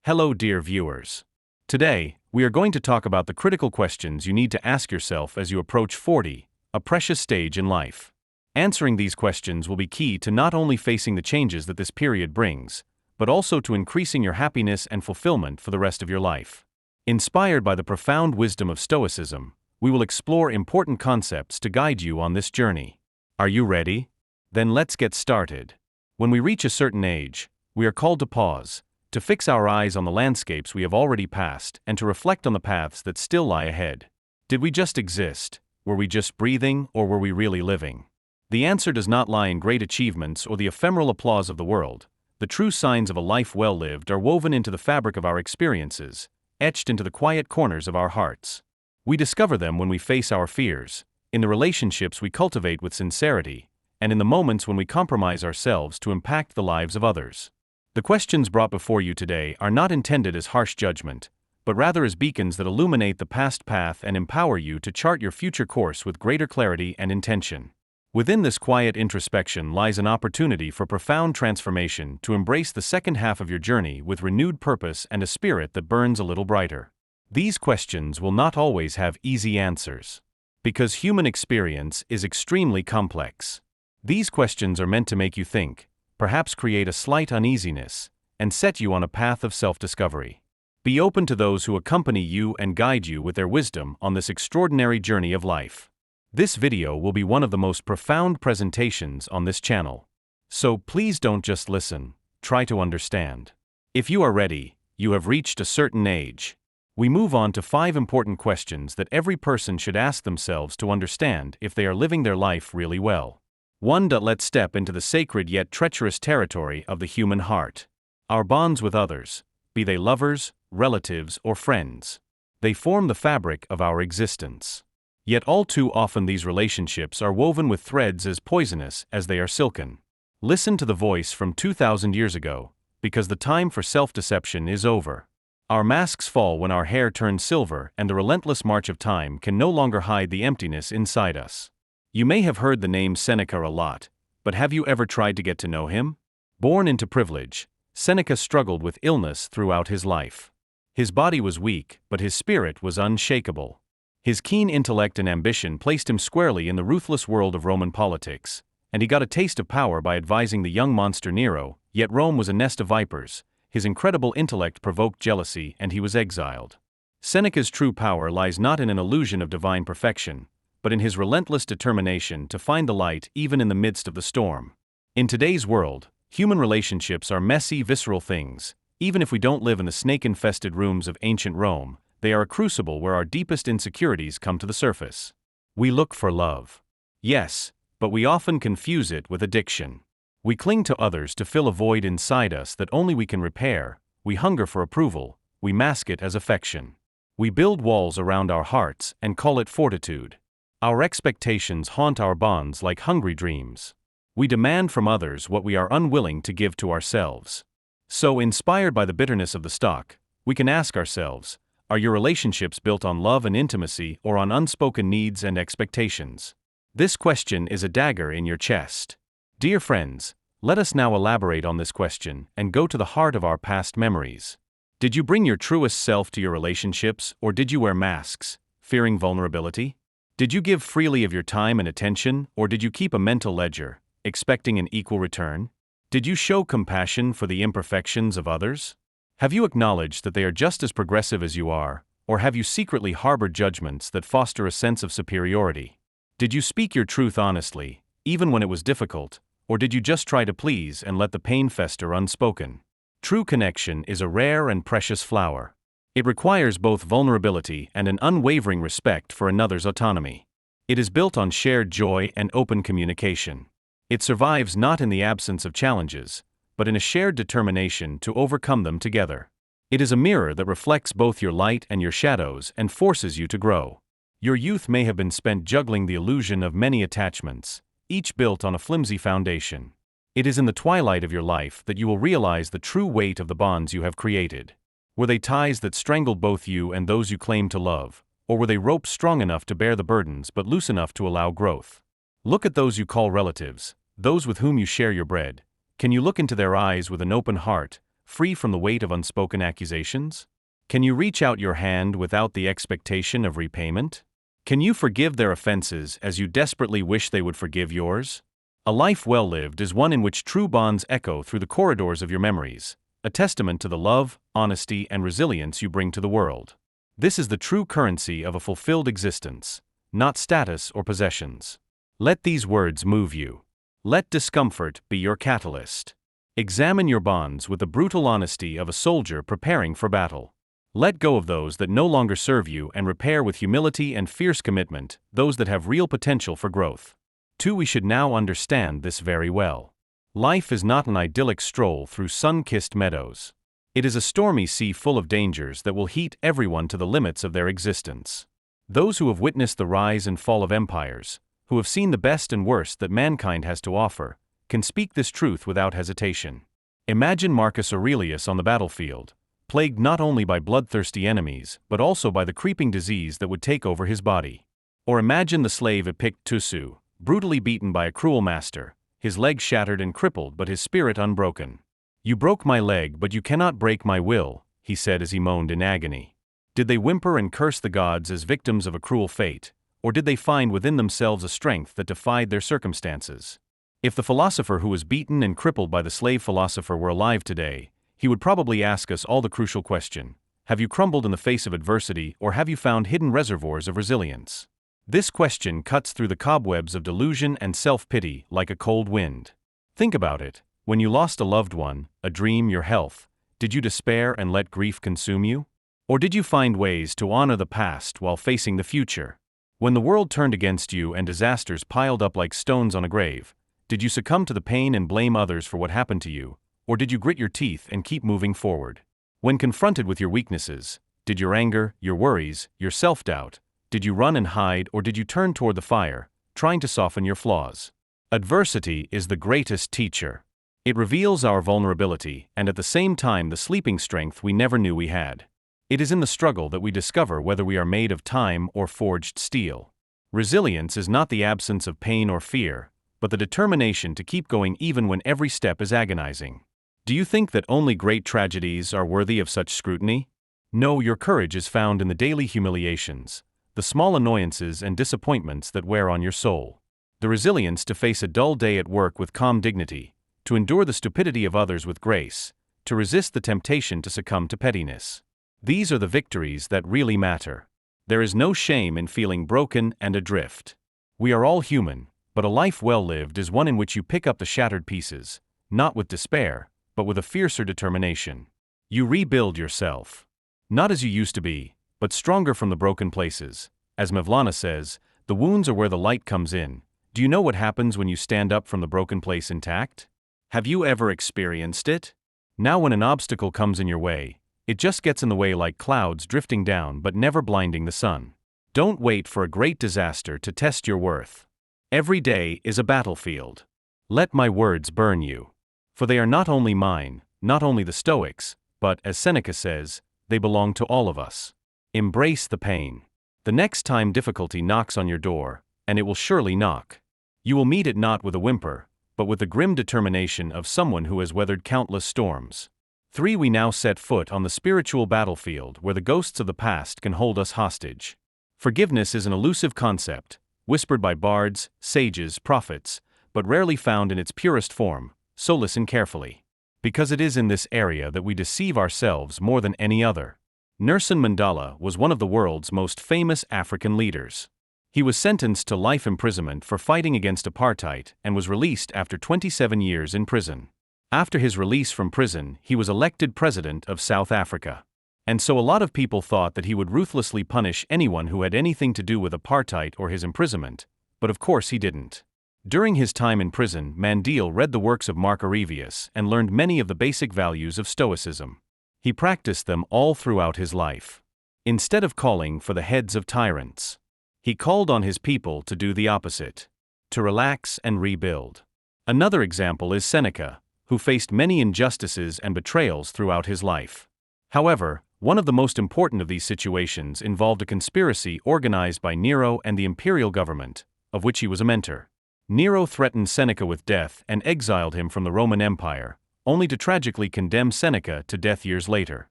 Hello, dear viewers. Today, we are going to talk about the critical questions you need to ask yourself as you approach 40, a precious stage in life. Answering these questions will be key to not only facing the changes that this period brings, but also to increasing your happiness and fulfillment for the rest of your life. Inspired by the profound wisdom of Stoicism, we will explore important concepts to guide you on this journey. Are you ready? Then let's get started. When we reach a certain age, we are called to pause, to fix our eyes on the landscapes we have already passed, and to reflect on the paths that still lie ahead. Did we just exist? Were we just breathing, or were we really living? The answer does not lie in great achievements or the ephemeral applause of the world. The true signs of a life well lived are woven into the fabric of our experiences, etched into the quiet corners of our hearts. We discover them when we face our fears, in the relationships we cultivate with sincerity, and in the moments when we compromise ourselves to impact the lives of others. The questions brought before you today are not intended as harsh judgment, but rather as beacons that illuminate the past path and empower you to chart your future course with greater clarity and intention. Within this quiet introspection lies an opportunity for profound transformation, to embrace the second half of your journey with renewed purpose and a spirit that burns a little brighter. These questions will not always have easy answers, because human experience is extremely complex. These questions are meant to make you think, perhaps create a slight uneasiness, and set you on a path of self-discovery. Be open to those who accompany you and guide you with their wisdom on this extraordinary journey of life. This video will be one of the most profound presentations on this channel. So please don't just listen, try to understand. If you are ready, you have reached a certain age. We move on to 5 important questions that every person should ask themselves to understand if they are living their life really well. 1. Let's step into the sacred yet treacherous territory of the human heart. Our bonds with others, be they lovers, relatives, or friends, they form the fabric of our existence. Yet all too often these relationships are woven with threads as poisonous as they are silken. Listen to the voice from 2,000 years ago, because the time for self-deception is over. Our masks fall when our hair turns silver, and the relentless march of time can no longer hide the emptiness inside us. You may have heard the name Seneca a lot, but have you ever tried to get to know him? Born into privilege, Seneca struggled with illness throughout his life. His body was weak, but his spirit was unshakable. His keen intellect and ambition placed him squarely in the ruthless world of Roman politics, and he got a taste of power by advising the young monster Nero. Yet Rome was a nest of vipers. His incredible intellect provoked jealousy, and he was exiled. Seneca's true power lies not in an illusion of divine perfection, but in his relentless determination to find the light even in the midst of the storm. In today's world, human relationships are messy, visceral things. Even if we don't live in the snake-infested rooms of ancient Rome, they are a crucible where our deepest insecurities come to the surface. We look for love. Yes, but we often confuse it with addiction. We cling to others to fill a void inside us that only we can repair. We hunger for approval. We mask it as affection. We build walls around our hearts and call it fortitude. Our expectations haunt our bonds like hungry dreams. We demand from others what we are unwilling to give to ourselves. So, inspired by the bitterness of the stalk, we can ask ourselves, are your relationships built on love and intimacy, or on unspoken needs and expectations? This question is a dagger in your chest. Dear friends, let us now elaborate on this question and go to the heart of our past memories. Did you bring your truest self to your relationships, or did you wear masks, fearing vulnerability? Did you give freely of your time and attention, or did you keep a mental ledger, expecting an equal return? Did you show compassion for the imperfections of others? Have you acknowledged that they are just as progressive as you are, or have you secretly harbored judgments that foster a sense of superiority? Did you speak your truth honestly, even when it was difficult, or did you just try to please and let the pain fester unspoken? True connection is a rare and precious flower. It requires both vulnerability and an unwavering respect for another's autonomy. It is built on shared joy and open communication. It survives not in the absence of challenges, but in a shared determination to overcome them together. It is a mirror that reflects both your light and your shadows and forces you to grow. Your youth may have been spent juggling the illusion of many attachments, each built on a flimsy foundation. It is in the twilight of your life that you will realize the true weight of the bonds you have created. Were they ties that strangled both you and those you claim to love, or were they ropes strong enough to bear the burdens but loose enough to allow growth? Look at those you call relatives, those with whom you share your bread. Can you look into their eyes with an open heart, free from the weight of unspoken accusations? Can you reach out your hand without the expectation of repayment? Can you forgive their offenses as you desperately wish they would forgive yours? A life well lived is one in which true bonds echo through the corridors of your memories, a testament to the love, honesty, and resilience you bring to the world. This is the true currency of a fulfilled existence, not status or possessions. Let these words move you. Let discomfort be your catalyst. Examine your bonds with the brutal honesty of a soldier preparing for battle. Let go of those that no longer serve you and repair with humility and fierce commitment those that have real potential for growth. 2. We should now understand this very well. Life is not an idyllic stroll through sun-kissed meadows. It is a stormy sea full of dangers that will heat everyone to the limits of their existence. Those who have witnessed the rise and fall of empires, who have seen the best and worst that mankind has to offer, can speak this truth without hesitation. Imagine Marcus Aurelius on the battlefield, plagued not only by bloodthirsty enemies but also by the creeping disease that would take over his body. Or imagine the slave Epictetus, brutally beaten by a cruel master, his leg shattered and crippled but his spirit unbroken. "You broke my leg but you cannot break my will," he said as he moaned in agony. Did they whimper and curse the gods as victims of a cruel fate, or did they find within themselves a strength that defied their circumstances? If the philosopher who was beaten and crippled by the slave philosopher were alive today, he would probably ask us all the crucial question: have you crumbled in the face of adversity, or have you found hidden reservoirs of resilience? This question cuts through the cobwebs of delusion and self-pity like a cold wind. Think about it. When you lost a loved one, a dream, your health, did you despair and let grief consume you? Or did you find ways to honor the past while facing the future? When the world turned against you and disasters piled up like stones on a grave, did you succumb to the pain and blame others for what happened to you, or did you grit your teeth and keep moving forward? When confronted with your weaknesses, did your anger, your worries, your self-doubt, did you run and hide, or did you turn toward the fire, trying to soften your flaws? Adversity is the greatest teacher. It reveals our vulnerability and at the same time the sleeping strength we never knew we had. It is in the struggle that we discover whether we are made of time or forged steel. Resilience is not the absence of pain or fear, but the determination to keep going even when every step is agonizing. Do you think that only great tragedies are worthy of such scrutiny? No, your courage is found in the daily humiliations, the small annoyances and disappointments that wear on your soul. The resilience to face a dull day at work with calm dignity, to endure the stupidity of others with grace, to resist the temptation to succumb to pettiness. These are the victories that really matter. There is no shame in feeling broken and adrift. We are all human, but a life well lived is one in which you pick up the shattered pieces, not with despair, but with a fiercer determination. You rebuild yourself. Not as you used to be, but stronger from the broken places. As Mevlana says, the wounds are where the light comes in. Do you know what happens when you stand up from the broken place intact? Have you ever experienced it? Now when an obstacle comes in your way, it just gets in the way like clouds drifting down but never blinding the sun. Don't wait for a great disaster to test your worth. Every day is a battlefield. Let my words burn you. For they are not only mine, not only the Stoics, but, as Seneca says, they belong to all of us. Embrace the pain. The next time difficulty knocks on your door, and it will surely knock, you will meet it not with a whimper, but with the grim determination of someone who has weathered countless storms. 3. We now set foot on the spiritual battlefield where the ghosts of the past can hold us hostage. Forgiveness is an elusive concept, whispered by bards, sages, prophets, but rarely found in its purest form, so listen carefully. Because it is in this area that we deceive ourselves more than any other. Nelson Mandela was one of the world's most famous African leaders. He was sentenced to life imprisonment for fighting against apartheid and was released after 27 years in prison. After his release from prison, he was elected president of South Africa. And so a lot of people thought that he would ruthlessly punish anyone who had anything to do with apartheid or his imprisonment, but of course he didn't. During his time in prison, Mandela read the works of Marcus Aurelius and learned many of the basic values of Stoicism. He practiced them all throughout his life. Instead of calling for the heads of tyrants, he called on his people to do the opposite, to relax and rebuild. Another example is Seneca, who faced many injustices and betrayals throughout his life. However, one of the most important of these situations involved a conspiracy organized by Nero and the imperial government, of which he was a mentor. Nero threatened Seneca with death and exiled him from the Roman Empire, only to tragically condemn Seneca to death years later.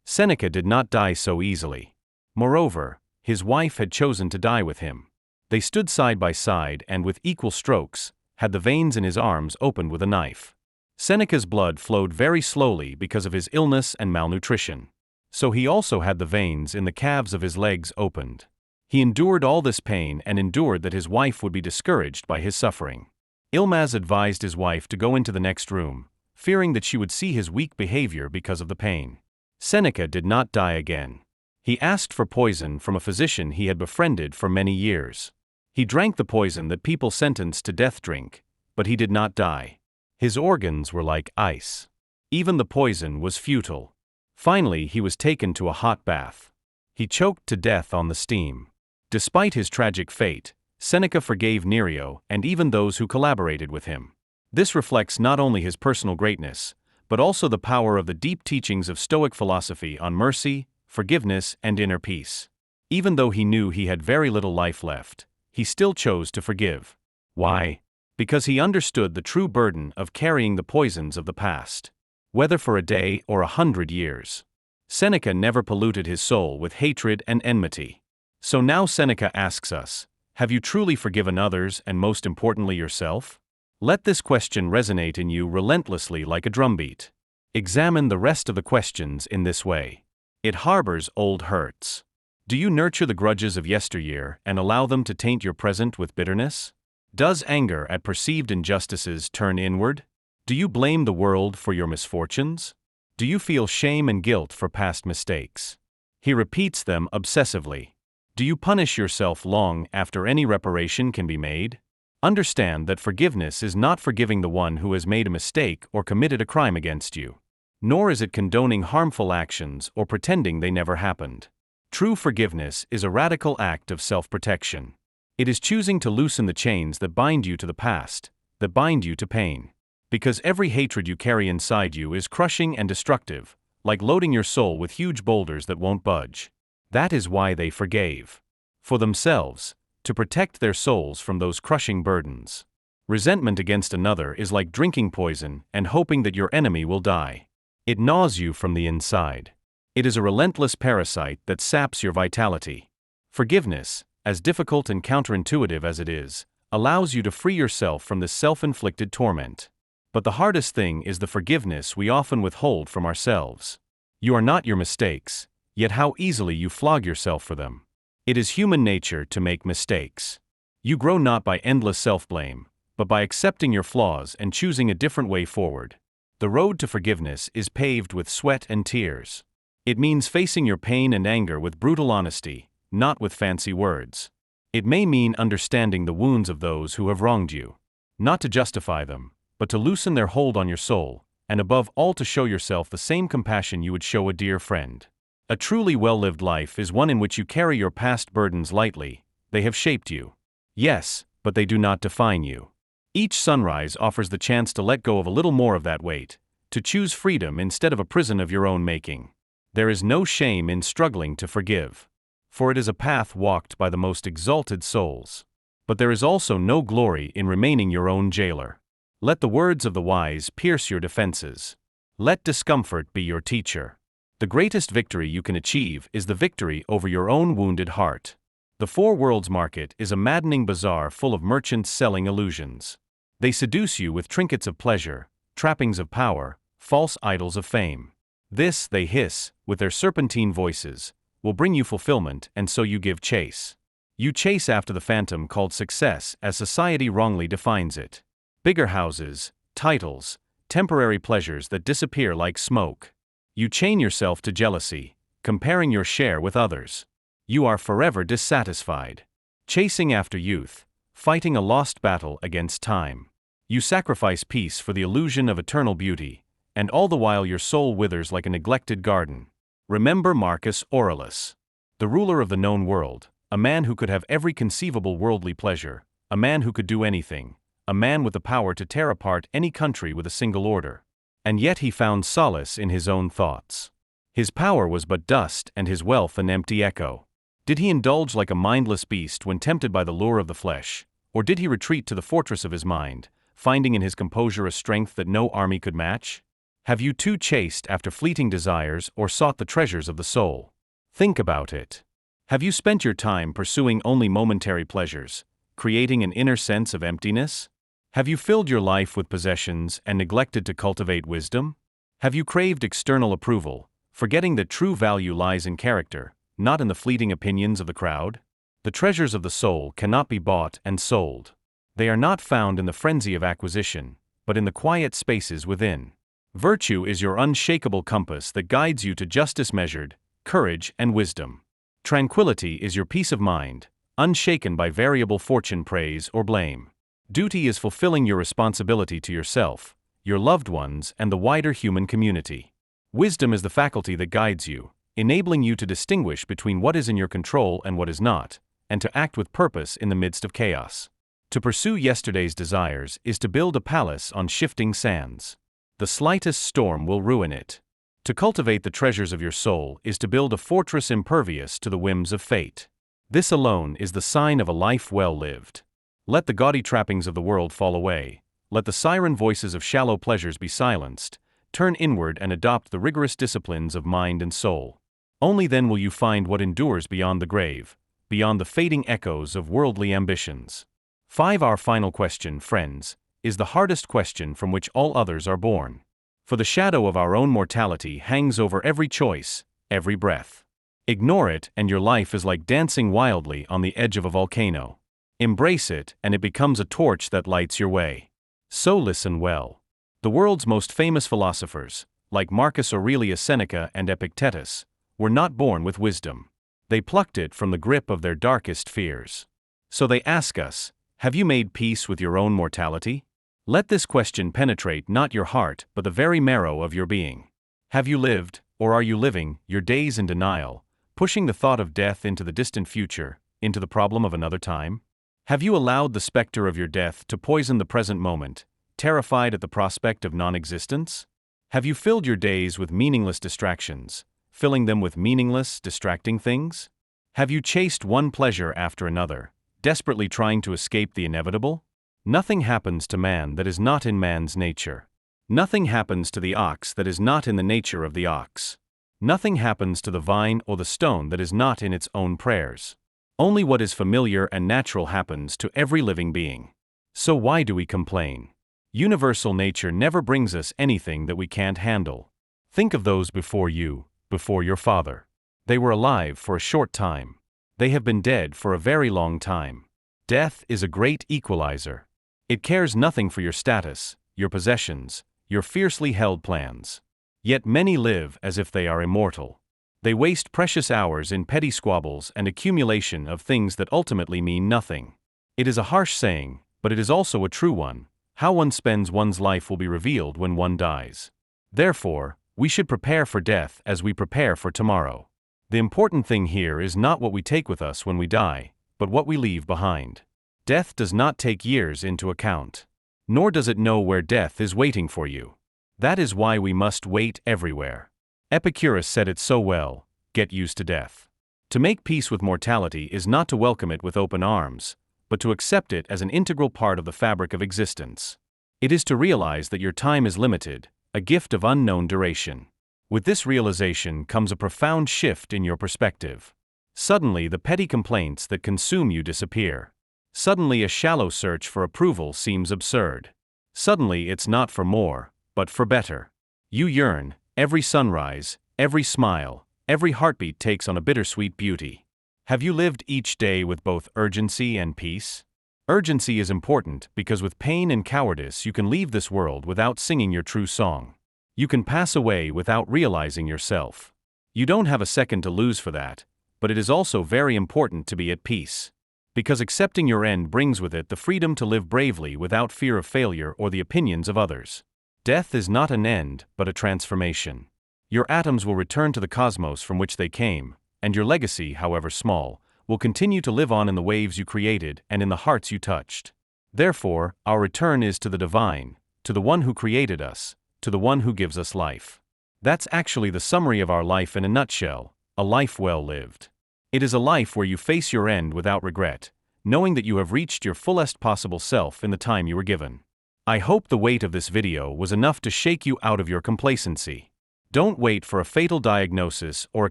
Seneca did not die so easily. Moreover, his wife had chosen to die with him. They stood side by side and, with equal strokes, had the veins in his arms opened with a knife. Seneca's blood flowed very slowly because of his illness and malnutrition. So he also had the veins in the calves of his legs opened. He endured all this pain and endured that his wife would be discouraged by his suffering. Ilmaz advised his wife to go into the next room, fearing that she would see his weak behavior because of the pain. Seneca did not die again. He asked for poison from a physician he had befriended for many years. He drank the poison that people sentenced to death drink, but he did not die. His organs were like ice. Even the poison was futile. Finally, he was taken to a hot bath. He choked to death on the steam. Despite his tragic fate, Seneca forgave Nero and even those who collaborated with him. This reflects not only his personal greatness, but also the power of the deep teachings of Stoic philosophy on mercy, forgiveness, and inner peace. Even though he knew he had very little life left, he still chose to forgive. Why? Because he understood the true burden of carrying the poisons of the past. Whether for a day or 100 years. Seneca never polluted his soul with hatred and enmity. So now Seneca asks us, have you truly forgiven others and most importantly yourself? Let this question resonate in you relentlessly like a drumbeat. Examine the rest of the questions in this way. It harbors old hurts. Do you nurture the grudges of yesteryear and allow them to taint your present with bitterness? Does anger at perceived injustices turn inward? Do you blame the world for your misfortunes? Do you feel shame and guilt for past mistakes? He repeats them obsessively. Do you punish yourself long after any reparation can be made? Understand that forgiveness is not forgiving the one who has made a mistake or committed a crime against you. Nor is it condoning harmful actions or pretending they never happened. True forgiveness is a radical act of self-protection. It is choosing to loosen the chains that bind you to the past, that bind you to pain. Because every hatred you carry inside you is crushing and destructive, like loading your soul with huge boulders that won't budge. That is why they forgave. For themselves, to protect their souls from those crushing burdens. Resentment against another is like drinking poison and hoping that your enemy will die. It gnaws you from the inside. It is a relentless parasite that saps your vitality. Forgiveness, as difficult and counterintuitive as it is, allows you to free yourself from this self-inflicted torment. But the hardest thing is the forgiveness we often withhold from ourselves. You are not your mistakes, yet how easily you flog yourself for them. It is human nature to make mistakes. You grow not by endless self-blame, but by accepting your flaws and choosing a different way forward. The road to forgiveness is paved with sweat and tears. It means facing your pain and anger with brutal honesty, not with fancy words. It may mean understanding the wounds of those who have wronged you. Not to justify them, but to loosen their hold on your soul, and above all to show yourself the same compassion you would show a dear friend. A truly well-lived life is one in which you carry your past burdens lightly. They have shaped you. Yes, but they do not define you. Each sunrise offers the chance to let go of a little more of that weight, to choose freedom instead of a prison of your own making. There is no shame in struggling to forgive, for it is a path walked by the most exalted souls. But there is also no glory in remaining your own jailer. Let the words of the wise pierce your defenses. Let discomfort be your teacher. The greatest victory you can achieve is the victory over your own wounded heart. The Four Worlds Market is a maddening bazaar full of merchants selling illusions. They seduce you with trinkets of pleasure, trappings of power, false idols of fame. This, they hiss, with their serpentine voices, will bring you fulfillment, and so you give chase. You chase after the phantom called success as society wrongly defines it. Bigger houses, titles, temporary pleasures that disappear like smoke. You chain yourself to jealousy, comparing your share with others. You are forever dissatisfied. Chasing after youth, fighting a lost battle against time. You sacrifice peace for the illusion of eternal beauty, and all the while your soul withers like a neglected garden. Remember Marcus Aurelius, the ruler of the known world, a man who could have every conceivable worldly pleasure, a man who could do anything, a man with the power to tear apart any country with a single order. And yet he found solace in his own thoughts. His power was but dust and his wealth an empty echo. Did he indulge like a mindless beast when tempted by the lure of the flesh, or did he retreat to the fortress of his mind, finding in his composure a strength that no army could match? Have you too chased after fleeting desires or sought the treasures of the soul? Think about it. Have you spent your time pursuing only momentary pleasures, creating an inner sense of emptiness? Have you filled your life with possessions and neglected to cultivate wisdom? Have you craved external approval, forgetting that true value lies in character, not in the fleeting opinions of the crowd? The treasures of the soul cannot be bought and sold. They are not found in the frenzy of acquisition, but in the quiet spaces within. Virtue is your unshakable compass that guides you to justice measured, courage, and wisdom. Tranquility is your peace of mind, unshaken by variable fortune praise or blame. Duty is fulfilling your responsibility to yourself, your loved ones, and the wider human community. Wisdom is the faculty that guides you, enabling you to distinguish between what is in your control and what is not, and to act with purpose in the midst of chaos. To pursue yesterday's desires is to build a palace on shifting sands. The slightest storm will ruin it. To cultivate the treasures of your soul is to build a fortress impervious to the whims of fate. This alone is the sign of a life well lived. Let the gaudy trappings of the world fall away. Let the siren voices of shallow pleasures be silenced. Turn inward and adopt the rigorous disciplines of mind and soul. Only then will you find what endures beyond the grave, beyond the fading echoes of worldly ambitions. 5. Our final question, friends, is the hardest question from which all others are born. For the shadow of our own mortality hangs over every choice, every breath. Ignore it and your life is like dancing wildly on the edge of a volcano. Embrace it and it becomes a torch that lights your way. So listen well. The world's most famous philosophers, like Marcus Aurelius Seneca and Epictetus, were not born with wisdom. They plucked it from the grip of their darkest fears. So they ask us, have you made peace with your own mortality? Let this question penetrate not your heart but the very marrow of your being. Have you lived, or are you living, your days in denial, pushing the thought of death into the distant future, into the problem of another time? Have you allowed the specter of your death to poison the present moment, terrified at the prospect of non-existence? Have you filled your days with meaningless distractions, filling them with meaningless, distracting things? Have you chased one pleasure after another, desperately trying to escape the inevitable? Nothing happens to man that is not in man's nature. Nothing happens to the ox that is not in the nature of the ox. Nothing happens to the vine or the stone that is not in its own prayers. Only what is familiar and natural happens to every living being. So why do we complain? Universal nature never brings us anything that we can't handle. Think of those before you, before your father. They were alive for a short time. They have been dead for a very long time. Death is a great equalizer. It cares nothing for your status, your possessions, your fiercely held plans. Yet many live as if they are immortal. They waste precious hours in petty squabbles and accumulation of things that ultimately mean nothing. It is a harsh saying, but it is also a true one. How one spends one's life will be revealed when one dies. Therefore, we should prepare for death as we prepare for tomorrow. The important thing here is not what we take with us when we die, but what we leave behind. Death does not take years into account. Nor does it know where death is waiting for you. That is why we must wait everywhere. Epicurus said it so well, get used to death. To make peace with mortality is not to welcome it with open arms, but to accept it as an integral part of the fabric of existence. It is to realize that your time is limited, a gift of unknown duration. With this realization comes a profound shift in your perspective. Suddenly the petty complaints that consume you disappear. Suddenly a shallow search for approval seems absurd. Suddenly it's not for more, but for better. You yearn, every sunrise, every smile, every heartbeat takes on a bittersweet beauty. Have you lived each day with both urgency and peace? Urgency is important because with pain and cowardice you can leave this world without singing your true song. You can pass away without realizing yourself. You don't have a second to lose for that, but it is also very important to be at peace. Because accepting your end brings with it the freedom to live bravely without fear of failure or the opinions of others. Death is not an end, but a transformation. Your atoms will return to the cosmos from which they came, and your legacy, however small, will continue to live on in the waves you created and in the hearts you touched. Therefore, our return is to the divine, to the one who created us, to the one who gives us life. That's actually the summary of our life in a nutshell, a life well lived. It is a life where you face your end without regret, knowing that you have reached your fullest possible self in the time you were given. I hope the weight of this video was enough to shake you out of your complacency. Don't wait for a fatal diagnosis or a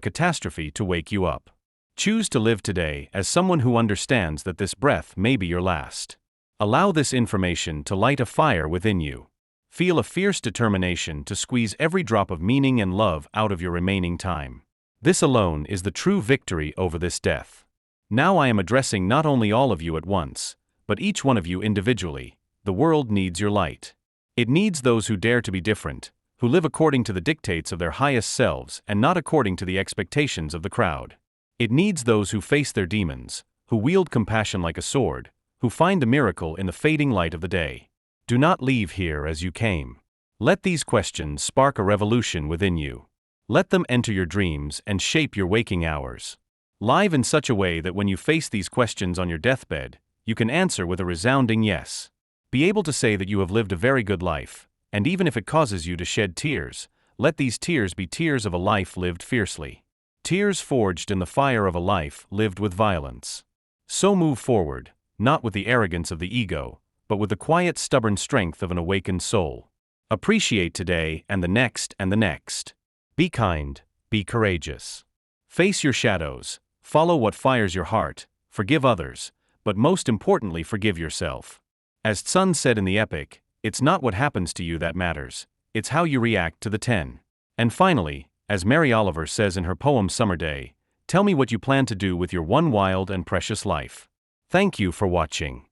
catastrophe to wake you up. Choose to live today as someone who understands that this breath may be your last. Allow this information to light a fire within you. Feel a fierce determination to squeeze every drop of meaning and love out of your remaining time. This alone is the true victory over this death. Now I am addressing not only all of you at once, but each one of you individually. The world needs your light. It needs those who dare to be different, who live according to the dictates of their highest selves and not according to the expectations of the crowd. It needs those who face their demons, who wield compassion like a sword, who find a miracle in the fading light of the day. Do not leave here as you came. Let these questions spark a revolution within you. Let them enter your dreams and shape your waking hours. Live in such a way that when you face these questions on your deathbed, you can answer with a resounding yes. Be able to say that you have lived a very good life, and even if it causes you to shed tears, let these tears be tears of a life lived fiercely. Tears forged in the fire of a life lived with violence. So move forward, not with the arrogance of the ego, but with the quiet, stubborn strength of an awakened soul. Appreciate today and the next and the next. Be kind, be courageous. Face your shadows, follow what fires your heart, forgive others, but most importantly forgive yourself. As Sun said in the epic, it's not what happens to you that matters, it's how you react to the 10. And finally, as Mary Oliver says in her poem Summer Day, tell me what you plan to do with your one wild and precious life. Thank you for watching.